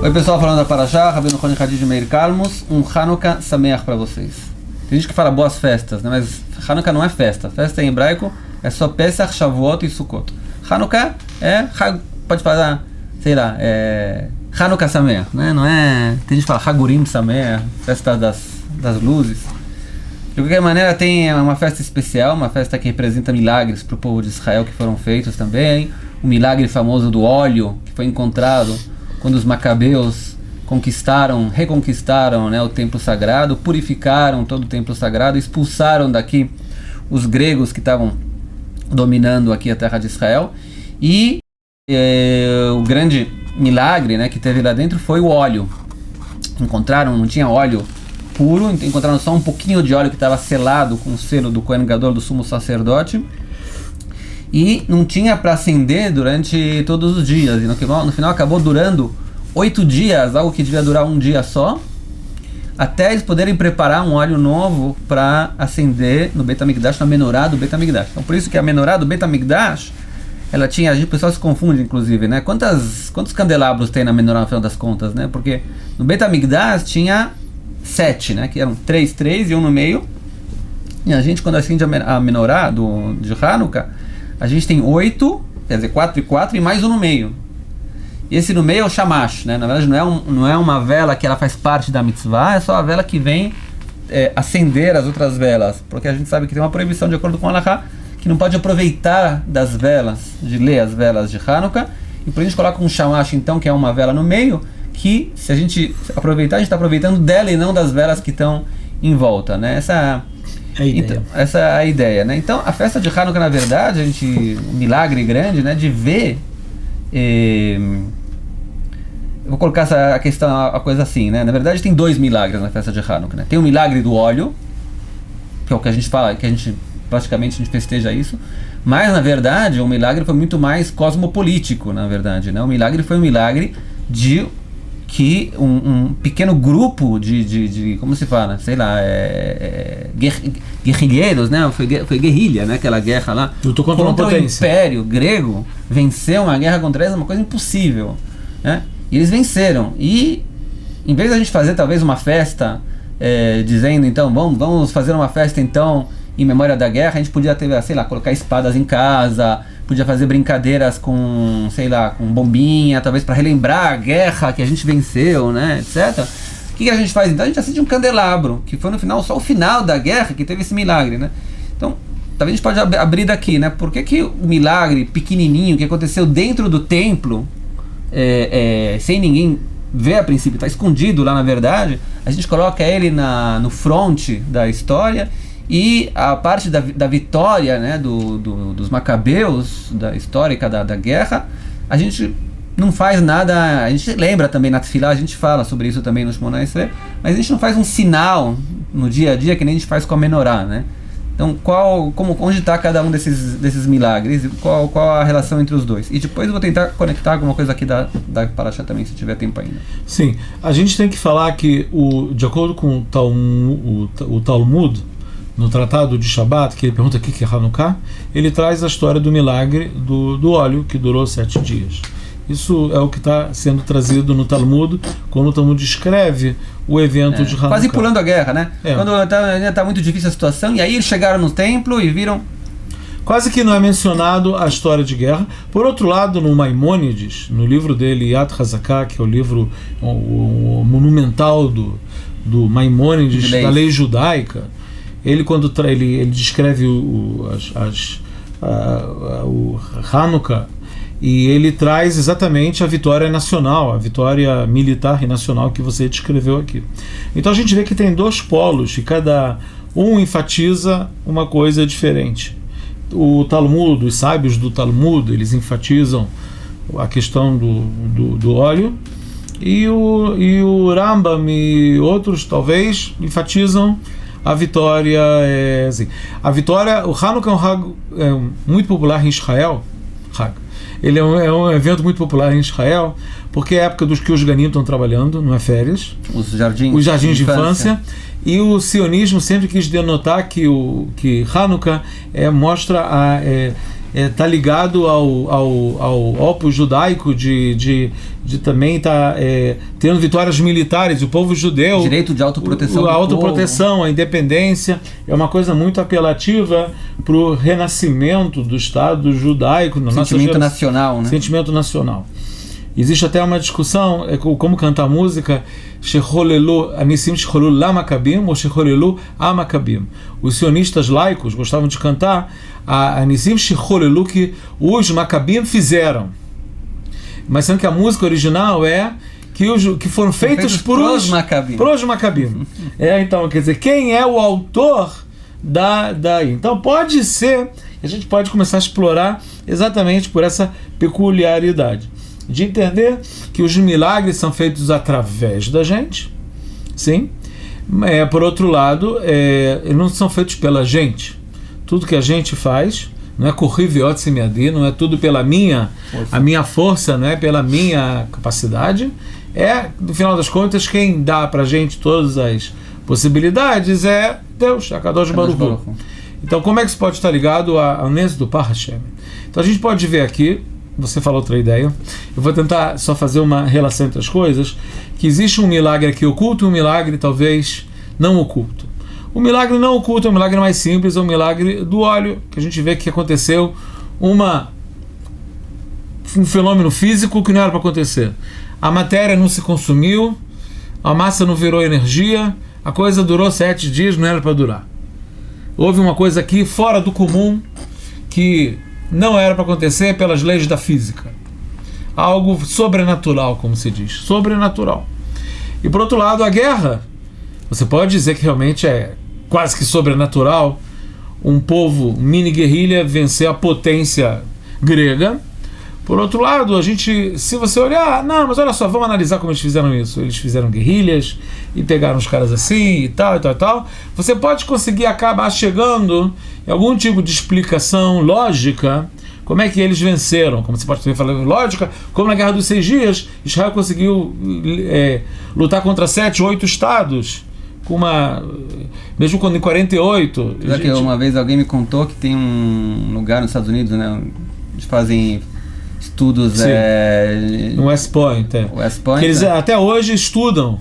Oi pessoal, falando da Parashá, Rabbeinu Roni Hadid Meir Kalmus, Hanukkah Sameach para vocês. Tem gente que fala boas festas, né? Mas Hanukkah não é festa. Festa em hebraico é só Pesach, Shavuot e Sukkot. Hanukkah pode falar, sei lá, Hanukkah Sameach, né? Não é... Tem gente que fala Hagurim Sameach, festa das luzes. De qualquer maneira, tem uma festa especial, uma festa que representa milagres para o povo de Israel que foram feitos também. O milagre famoso do óleo, que foi encontrado quando os macabeus reconquistaram, né, o templo sagrado, purificaram todo o templo sagrado, expulsaram daqui os gregos que estavam dominando aqui a terra de Israel. E o grande milagre, né, que teve lá dentro foi o óleo. Não tinha óleo puro, encontraram só um pouquinho de óleo que estava selado com o selo do Kohen Gadol, do sumo sacerdote, e não tinha para acender durante todos os dias, e no final acabou durando 8 dias, algo que devia durar um dia só, até eles poderem preparar um óleo novo para acender no Beit HaMikdash, na menorá do Beit HaMikdash. Então por isso que a menorá do Beit HaMikdash, ela tinha, o pessoal se confunde inclusive, né? Quantos candelabros tem na menorá no final das contas, né? Porque no Beit HaMikdash tinha 7, né? Que eram 3 e um no meio. E a gente, quando acende a menorá de Hanukkah, a gente tem 8, quer dizer, 4 e 4 e mais um no meio. E esse no meio é o shamash, né? Na verdade não é uma vela que ela faz parte da mitzvah, é só a vela que vem acender as outras velas, porque a gente sabe que tem uma proibição de acordo com a Halakha, que não pode aproveitar das velas, de ler as velas de Hanukkah, e por isso a gente coloca um shamash então, que é uma vela no meio, que se a gente aproveitar, a gente está aproveitando dela e não das velas que estão em volta, né? Essa é a ideia, né? Então, a festa de Hanukkah, na verdade, um milagre grande, né? De ver... eu vou colocar a coisa assim, né? Na verdade, tem 2 milagres na festa de Hanukkah, né? Tem o milagre do óleo, que é o que a gente fala, que a gente festeja isso, mas, na verdade, o milagre foi muito mais cosmopolítico, na verdade, né? O milagre foi um milagre de... que um pequeno grupo de como se fala, sei lá, guerrilheiros, né? Foi guerrilha, né? Aquela guerra lá contra o Império Grego, venceu uma guerra contra eles, uma coisa impossível, né? E eles venceram. E em vez de a gente fazer talvez uma festa, dizendo então, vamos fazer uma festa então em memória da guerra, a gente podia ter, sei lá, colocar espadas em casa, podia fazer brincadeiras com, sei lá, com bombinha, talvez para relembrar a guerra que a gente venceu, né, etc. O que a gente faz então? A gente acende um candelabro, que foi no final, só o final da guerra que teve esse milagre, né? Então, talvez a gente pode abrir daqui, né? Por que o milagre pequenininho que aconteceu dentro do templo, sem ninguém ver a princípio, está escondido lá na verdade, a gente coloca ele no fronte da história, e a parte da vitória, né, dos macabeus, da histórica da guerra, a gente não faz nada. A gente lembra também na Tefilá, a gente fala sobre isso também no Shmona Esrei, mas a gente não faz um sinal no dia a dia que nem a gente faz com a menorá, né? Então onde está cada um desses milagres, qual a relação entre os dois? E depois eu vou tentar conectar alguma coisa aqui da Parashá também, se tiver tempo ainda. Sim, a gente tem que falar que de acordo com o Talmud, no Tratado de Shabat, que ele pergunta o que é Hanukkah, ele traz a história do milagre do óleo, que durou 7 dias. Isso é o que está sendo trazido no Talmud, quando o Talmud descreve o evento de Hanukkah. Quase pulando a guerra, né? Quando ainda está muito difícil a situação, e aí eles chegaram no templo e viram... Quase que não é mencionado a história de guerra. Por outro lado, no Maimônides, no livro dele, Yad Hazaká, que é o livro monumental do Maimônides, da lei judaica, ele quando ele descreve o Hanukkah, e ele traz exatamente a vitória nacional, a vitória militar e nacional que você descreveu aqui. Então a gente vê que tem 2 polos, e cada um enfatiza uma coisa diferente. O Talmud, os sábios do Talmud, eles enfatizam a questão do óleo, e o Rambam e outros talvez enfatizam a vitória. O Hanukkah é muito popular em Israel. Ele é um evento muito popular em Israel, porque é a época dos que os ganim estão trabalhando, não é férias. Os jardins de infância. E o sionismo sempre quis denotar que Hanukkah mostra tá ligado ao Opus judaico de também estar tendo vitórias militares, o povo judeu, direito de autoproteção, a autoproteção, a independência, é uma coisa muito apelativa para o renascimento do Estado judaico, no sentimento nacional, né? Sentimento nacional. Existe até uma discussão como cantar música Shecholelu Anissim Shecholelu Lamakabim ou Shecholelu Amakabim. Os sionistas laicos gostavam de cantar a Anissim Shecholelu, que os Macabim fizeram, mas sendo que a música original é que foram feitos por os Macabim. Então, quer dizer, quem é o autor da então pode ser, a gente pode começar a explorar exatamente por essa peculiaridade de entender que os milagres são feitos através da gente, sim. Por outro lado, eles não são feitos pela gente. Tudo que a gente faz não é corriviot semiadi, não é tudo pela minha força, não é pela minha capacidade. No final das contas, quem dá pra gente todas as possibilidades é Deus, a Kadosh Baruch Hu. Então, como é que isso pode estar ligado ao Nes do Par Hashem? Então, a gente pode ver aqui. Você falou outra ideia. Eu vou tentar só fazer uma relação entre as coisas, que existe um milagre aqui oculto e um milagre talvez não oculto. O milagre não oculto é um milagre mais simples, é o milagre do óleo, que a gente vê que aconteceu um fenômeno físico que não era para acontecer. A matéria não se consumiu, a massa não virou energia, a coisa durou 7 dias, não era para durar. Houve uma coisa aqui fora do comum que não era para acontecer pelas leis da física. Algo sobrenatural, como se diz. Sobrenatural. E por outro lado, a guerra, você pode dizer que realmente é quase que sobrenatural um povo mini-guerrilha vencer a potência grega. Por outro lado, se você olhar, não, mas olha só, vamos analisar como eles fizeram isso. Eles fizeram guerrilhas e pegaram os caras assim e tal. Você pode conseguir acabar chegando em algum tipo de explicação lógica, como é que eles venceram. Como você pode também falar lógica, como na Guerra dos 6 Dias, Israel conseguiu lutar contra 7, 8 estados, mesmo quando em 48... Uma vez alguém me contou que tem um lugar nos Estados Unidos, né, eles fazem estudos no West Point, que eles até hoje estudam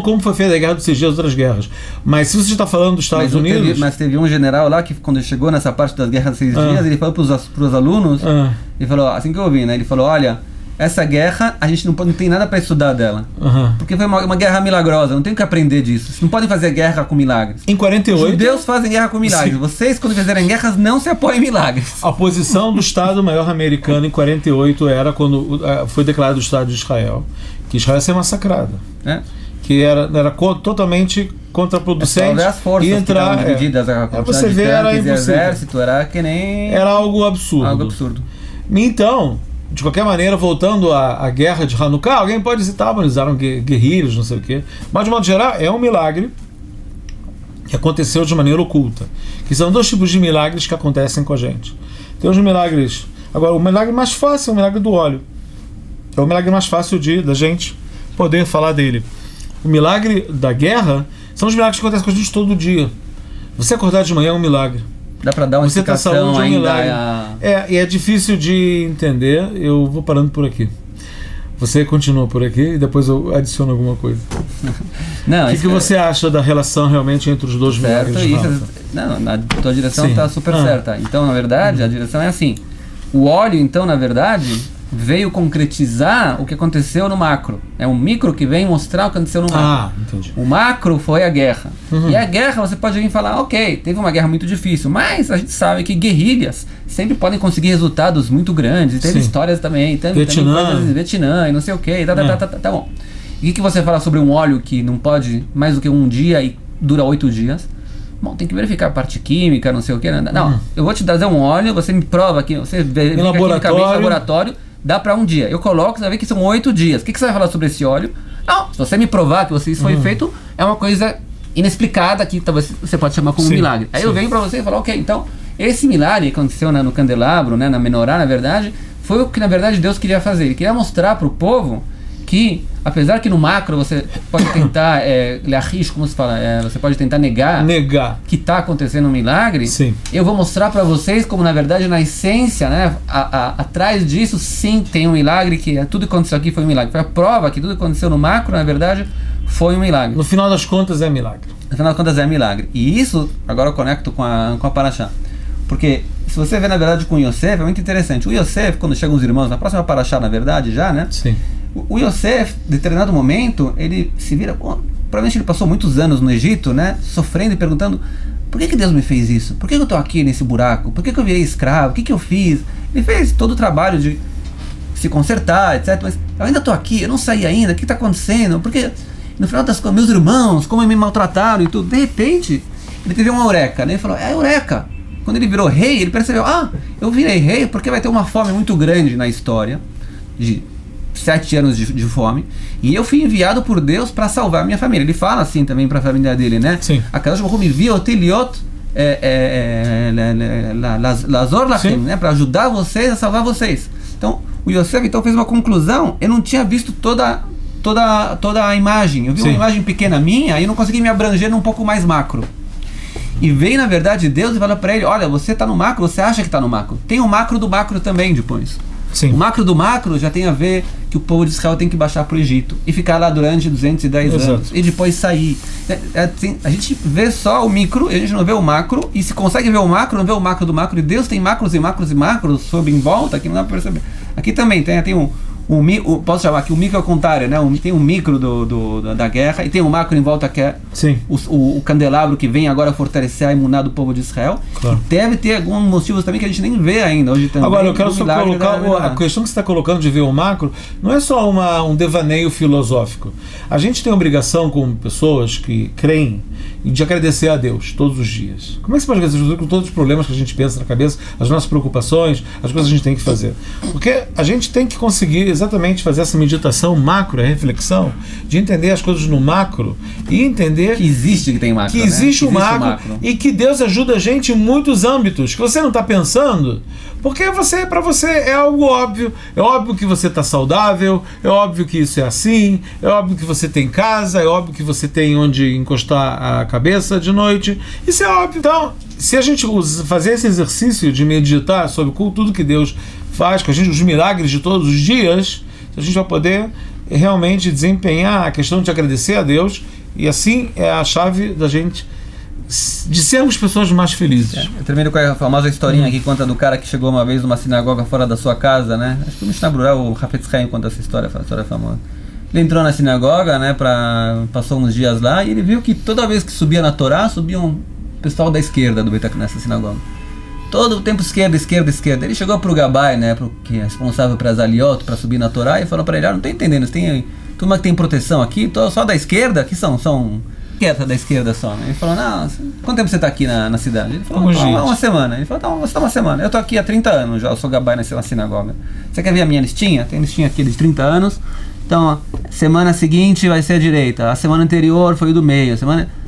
como foi feita a Guerra dos 6 Dias e outras guerras. Mas se você está falando dos Estados Unidos... Mas teve um general lá que, quando ele chegou nessa parte das Guerras dos 6 Dias, ele falou para os alunos, ele falou, assim que eu ouvi, né? Ele falou, olha, essa guerra, a gente não tem nada para estudar dela. Porque foi uma guerra milagrosa, não tem o que aprender disso. Vocês não podem fazer guerra com milagres. Em 48... Os judeus fazem guerra com milagres. Sim. Vocês, quando fizerem guerras, não se apoiem em milagres. A posição do Estado-Maior americano em 48 era quando foi declarado o Estado de Israel, que Israel ia ser massacrada. Que era totalmente contraproducente. As forças entrar, divididas, a você vê, era impossível. Exército, era que nem... Era algo absurdo. Então, de qualquer maneira, voltando à guerra de Hanukkah, alguém pode dizer, eles usaram guerrilhas, não sei o quê. Mas, de modo geral, é um milagre que aconteceu de maneira oculta. Que são 2 tipos de milagres que acontecem com a gente. Tem os milagres... Agora, o milagre mais fácil é o milagre do óleo. É o milagre mais fácil da gente poder falar dele. O milagre da guerra são os milagres que acontecem com a gente todo dia. Você acordar de manhã é um milagre. Dá para dar uma explicação saúde, ainda. Milagre. E é difícil de entender. Eu vou parando por aqui. Você continua por aqui e depois eu adiciono alguma coisa. Não, o que você acha da relação realmente entre os 2 milagres? Na tua direção está super certa. Então, na verdade, a direção é assim. O óleo, então, na verdade, veio concretizar o que aconteceu no macro. É um micro que vem mostrar o que aconteceu no macro. Entendi. O macro foi a guerra. E a guerra, você pode vir falar, ok, teve uma guerra muito difícil, mas a gente sabe que guerrilhas sempre podem conseguir resultados muito grandes. Teve histórias também, Vietnã e não sei o que. Tá bom. E o que você fala sobre um óleo que não pode mais do que um dia e dura 8 dias? Bom, tem que verificar a parte química, não sei o que. Não, eu vou te trazer um óleo, você me prova que você verifica quimicamente no laboratório, dá para um dia. Eu coloco, você vai ver que são 8 dias. O que você vai falar sobre esse óleo? Não, se você me provar que isso foi feito, é uma coisa inexplicada que talvez você pode chamar como um milagre. Aí eu venho para você e falo, ok, então, esse milagre que aconteceu no candelabro, na menorá, na verdade, foi o que na verdade Deus queria fazer. Ele queria mostrar para o povo que apesar que no macro você pode tentar, como se fala, você pode tentar negar que está acontecendo um milagre, sim, eu vou mostrar para vocês como, na verdade, na essência, né, atrás disso, sim, tem um milagre, que tudo que aconteceu aqui foi um milagre. Foi a prova que tudo que aconteceu no macro, na verdade, foi um milagre. No final das contas é milagre. No final das contas é milagre. E isso, agora eu conecto com a Parashá. Porque se você vê, na verdade, com o Yosef, é muito interessante. O Yosef, quando chegam os irmãos, na próxima Parashá, na verdade, já, né? Sim. O Yosef, em determinado momento, ele se vira... provavelmente ele passou muitos anos no Egito, né? Sofrendo e perguntando: por que Deus me fez isso? Por que eu estou aqui nesse buraco? Por que eu virei escravo? O que eu fiz? Ele fez todo o trabalho de se consertar, etc. Mas eu ainda estou aqui, eu não saí ainda. O que está acontecendo? Porque no final das contas, meus irmãos, como me maltrataram e tudo. De repente, ele teve uma eureka, né? Ele falou: é eureka. Quando ele virou rei, ele percebeu: eu virei rei porque vai ter uma fome muito grande na história, de 7 anos de fome, e eu fui enviado por Deus para salvar a minha família. Ele fala assim também para a família dele, né? Sim. Akadosh Baruch Hu me enviou Teliot Lazor Lachem, né? Para ajudar vocês a salvar vocês. Então, o Yosef então fez uma conclusão. Eu não tinha visto toda a imagem. Eu vi uma imagem pequena minha, aí eu não consegui me abranger num pouco mais macro. E veio, na verdade, Deus e falou para ele: olha, você está no macro, você acha que está no macro. Tem o macro do macro também depois. Sim. O macro do macro já tem a ver que o povo de Israel tem que baixar para o Egito e ficar lá durante 210 anos e depois sair. A gente vê só o micro, a gente não vê o macro, e se consegue ver o macro, não vê o macro do macro, e Deus tem macros e macros e macros sob em volta que não dá para perceber. Aqui também tem posso chamar aqui o micro ao contrário, né? Tem um micro da guerra e tem um macro em volta que é o candelabro que vem agora fortalecer a imuná do povo de Israel. Claro. E deve ter alguns motivos também que a gente nem vê ainda hoje também. Agora eu quero só colocar a questão que você está colocando de ver o macro, não é só um devaneio filosófico. A gente tem a obrigação, como pessoas que creem, de agradecer a Deus todos os dias. Como é que você pode agradecer a Deus com todos os problemas que a gente pensa na cabeça, as nossas preocupações, as coisas que a gente tem que fazer? Porque a gente tem que conseguir exatamente fazer essa meditação macro, a reflexão, de entender as coisas no macro e entender que existe que tem macro, que existe o macro e que Deus ajuda a gente em muitos âmbitos que você não está pensando, porque para você é algo óbvio. É óbvio que você está saudável, é óbvio que isso é assim, é óbvio que você tem casa, é óbvio que você tem onde encostar a cabeça de noite. Isso é óbvio. Então, se a gente fazer esse exercício de meditar sobre tudo que Deus faz com a gente, os milagres de todos os dias, a gente vai poder realmente desempenhar a questão de agradecer a Deus, e assim é a chave da gente de sermos pessoas mais felizes. Eu termino com a famosa historinha que conta do cara que chegou uma vez numa sinagoga fora da sua casa, né? Acho que o Mishnah Brura, o Hafetz Chaim, conta essa história famosa. Ele entrou na sinagoga, né? Passou uns dias lá e ele viu que toda vez que subia na Torá, subia um pessoal da esquerda do Beit nessa sinagoga. Todo o tempo esquerda. Ele chegou pro Gabai, né? Que é responsável para as aliot, para subir na Torá, e falou para ele: não tô entendendo, tem turma que tem proteção aqui, só da esquerda, que são da esquerda só, né? Ele falou: não, quanto tempo você tá aqui na cidade? Ele falou: uma semana. Ele falou: você tá uma semana. Eu tô aqui há 30 anos já, eu sou Gabai na sinagoga. Você quer ver a minha listinha? Tem listinha aqui de 30 anos. Então, semana seguinte vai ser a direita, a semana anterior foi o do meio,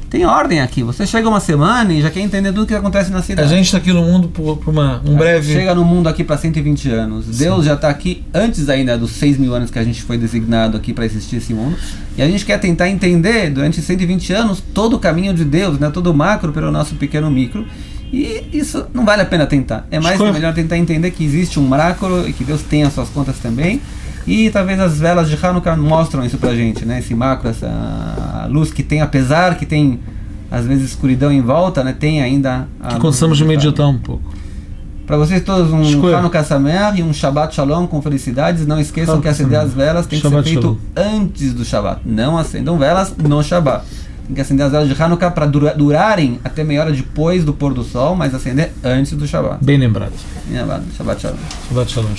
tem ordem aqui. Você chega uma semana e já quer entender tudo o que acontece na cidade. A gente está aqui no mundo por um breve... Chega no mundo aqui para 120 anos. Sim. Deus já está aqui antes ainda dos 6.000 anos que a gente foi designado aqui para existir esse mundo. E a gente quer tentar entender, durante 120 anos, todo o caminho de Deus, né? Todo o macro pelo nosso pequeno micro. E isso não vale a pena tentar. É melhor tentar entender que existe um macro e que Deus tem as suas contas também. E talvez as velas de Hanukkah mostram isso pra gente, né? Esse macro, essa luz que tem, apesar que tem às vezes escuridão em volta, né? Tem ainda a que possamos de meditar um pouco. Para vocês todos, um Hanukkah Sameach e um Shabbat Shalom com felicidades. Não esqueçam que acender as velas tem que ser feito antes do Shabbat. Não acendam velas no Shabbat. Tem que acender as velas de Hanukkah para durarem até meia hora depois do pôr do sol, mas acender antes do Shabbat. Bem lembrado. Shabbat Shalom. Shabbat Shalom.